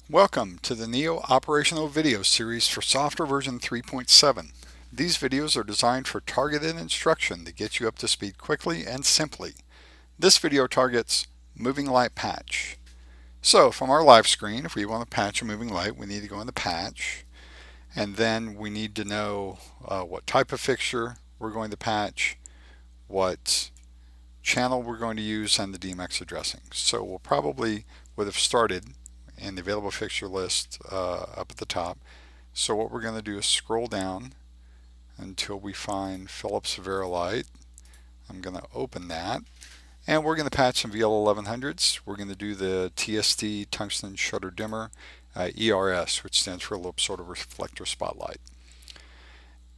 Welcome to the Neo Operational Video Series for Software version 3.7. These videos are designed for targeted instruction to get you up to speed quickly and simply. This video targets moving light patch. So from our live screen, if we want to patch a moving light, we need to go in the patch, and then we need to know what type of fixture we're going to patch, what channel we're going to use, and the DMX addressing. So we'll probably would have started in the available fixture list up at the top. So what we're going to do is scroll down until we find Philips Vari-Lite. I'm going to open that, and we're going to patch some VL1100s. We're going to do the TSD tungsten shutter dimmer, ERS, which stands for lobe sort of reflector spotlight,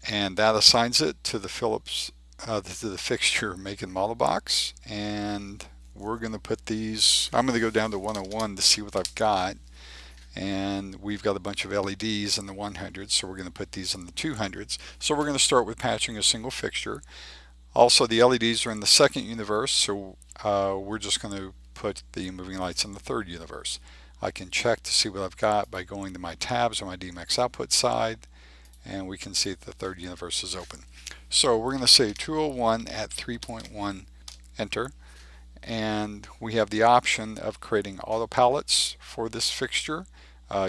and that assigns it to the Philips to the fixture make and model box. And we're going to put these, I'm going to go down to 101 to see what I've got, and we've got a bunch of LEDs in the 100s, so we're going to put these in the 200s. So we're going to start with patching a single fixture. Also, the LEDs are in the second universe, so we're just going to put the moving lights in the third universe. I can check to see what I've got by going to my tabs on my DMX output side, and we can see that the third universe is open. So we're going to say 201 at 3.1, enter, and we have the option of creating auto palettes for this fixture.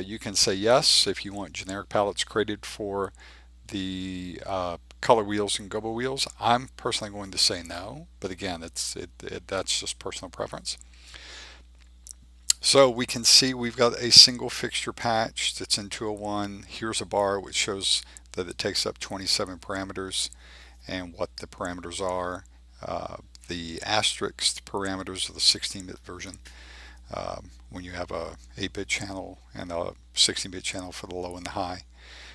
You can say yes if you want generic palettes created for the color wheels and gobo wheels. I'm personally going to say no, but again, that's just personal preference. So we can see we've got a single fixture patched. It's in 201. Here's a bar which shows that it takes up 27 parameters and what the parameters are. The asterisk parameters of the 16-bit version when you have a 8-bit channel and a 16-bit channel for the low and the high.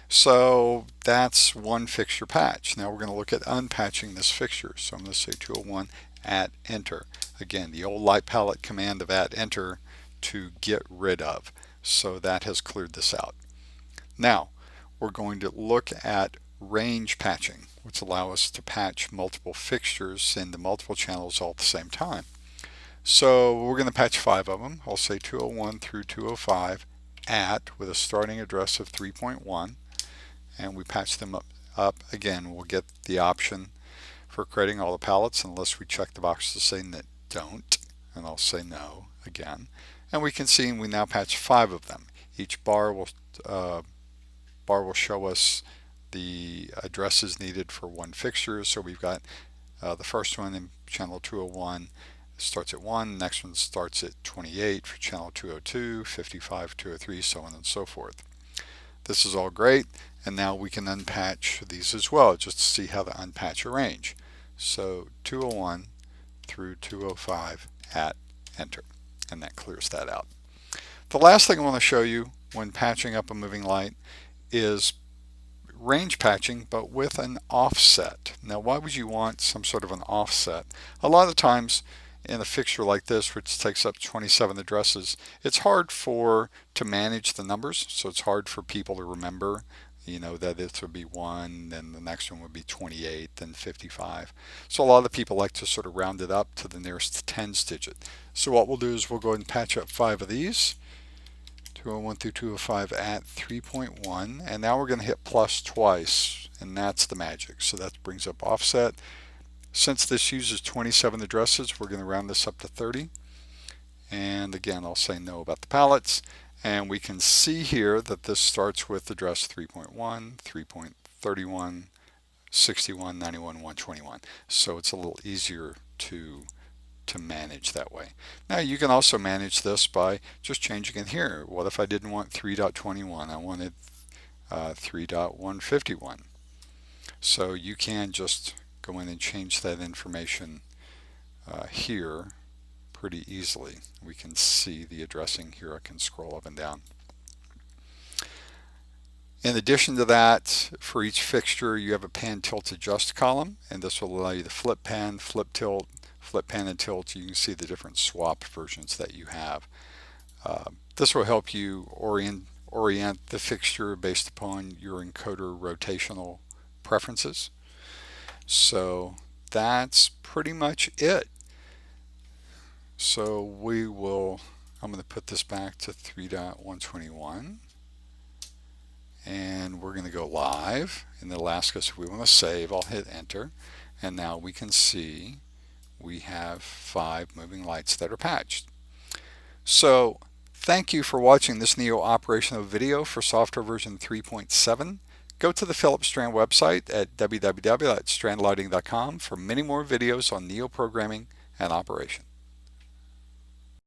So that's one fixture patch. Now we're going to look at unpatching this fixture. So I'm going to say 201 at enter. Again, the old light palette command of at enter to get rid of. So that has cleared this out. Now we're going to look at range patching, which allow us to patch multiple fixtures into multiple channels all at the same time. So we're going to patch 5 of them. I'll say 201 through 205 at with a starting address of 3.1, and we patch them up. Again, we'll get the option for creating all the palettes unless we check the box to say that don't, and I'll say no again. And we can see we now patch 5 of them. Each bar will show us the addresses needed for one fixture. So we've got the first one in channel 201 starts at 1, next one starts at 28 for channel 202, 55, 203, so on and so forth. This is all great, and now we can unpatch these as well just to see how to unpatch a range. So 201 through 205 at enter, and that clears that out. The last thing I want to show you when patching up a moving light is range patching, but with an offset. Now, why would you want some sort of an offset? A lot of times in a fixture like this, which takes up 27 addresses, it's hard to manage the numbers, so it's hard for people to remember, that this would be 1, then the next one would be 28, then 55. So a lot of people like to sort of round it up to the nearest tens digit. So what we'll do is we'll go ahead and patch up 5 of these, 201 through 205 at 3.1, and now we're going to hit plus twice, and that's the magic. So that brings up offset. Since this uses 27 addresses, we're going to round this up to 30. And again, I'll say no about the palettes. And we can see here that this starts with address 3.1, 3.31, 61, 91, 121. So it's a little easier to manage that way. Now you can also manage this by just changing it here. What if I didn't want 3.21? I wanted 3.151. So you can just go in and change that information here pretty easily. We can see the addressing here. I can scroll up and down. In addition to that, for each fixture you have a pan tilt adjust column, and this will allow you to flip pan, flip tilt, flip pan and tilt. You can see the different swap versions that you have. This will help you orient the fixture based upon your encoder rotational preferences. So that's pretty much it. So I'm going to put this back to 3.121. And we're going to go live, and it'll ask us if we want to save. I'll hit enter, and now we can see we have 5 moving lights that are patched. So thank you for watching this Neo operational video for software version 3.7. Go to the Philips Strand website at www.strandlighting.com for many more videos on Neo programming and operation.